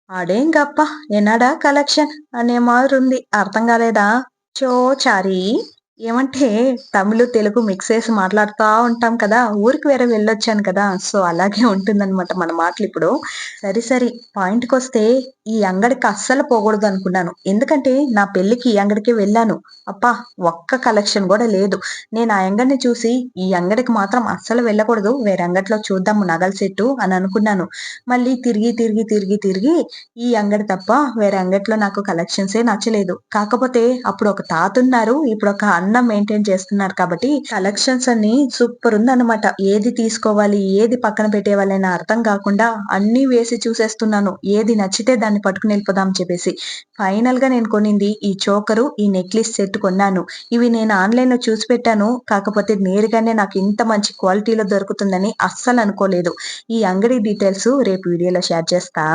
అడేంగప్పా! ఎన్నాడా collection అనే మాదిరుంది. అర్థం కాలేదా? చో చారి ఏమంటే తమిళ్, తెలుగు మిక్స్ చేసి మాట్లాడుతా ఉంటాం కదా! ఊరికి వేరే వెళ్ళొచ్చాను కదా! సో, అలాగే ఉంటుందనమాట మన మాటలిప్పుడు. సరే పాయింట్‌కొస్తే ఈ అంగడికి అస్సలు పోకూడదనుకున్నాను. ఎందుకంటే నా పెళ్ళికి ఈ అంగడికే వెళ్ళాను. అబ్బా! ఒక్క కలెక్షన్ గూడా లేదు. నేను ఆ అంగడిని చూసి ఈ అంగడికి మాత్రం అస్సలు వెళ్ళకూడదు. వేరే అంగట్లో చూద్దాము నగల సెట్టు అని అనుకున్నాను. మళ్ళీ తిరిగి ఈ అంగడి తప్ప వేరే అంగట్లో నాకు కలెక్షన్సే నచ్చలేదు. కాకపోతే అప్పుడు ఒక తాతున్నారు. ఇప్పుడొక అన్న మెయింటైన్ చేస్తున్నారు కాబట్టి కలెక్షన్స్ అన్నీ సూపరుందనమాట. ఏది తీసుకోవాలి, ఏది పక్కన పెట్టేయాలని అర్థం కాకుండా అన్నీ వేసి చూసేస్తున్నాను. ఏది నచ్చితే దాన్ని పట్టుకొని వెళ్ళిపోదాం అని చెప్పేసి. ఫైనల్‌గా నేను కొనింది ఈ చోకరు, ఈ నెక్లెస్ సెట్ కొన్నాను. ఇవి నేను ఆన్‌లైన్‌లో చూసి పెట్టాను. కాకపోతే నేరుగానే నాకు ఇంత మంచి క్వాలిటీలో దొరుకుతుందని అస్సలు అనుకోలేదు. ఈ అంగడి డీటెయిల్స్ రేపు వీడియోలో షేర్ చేస్తా.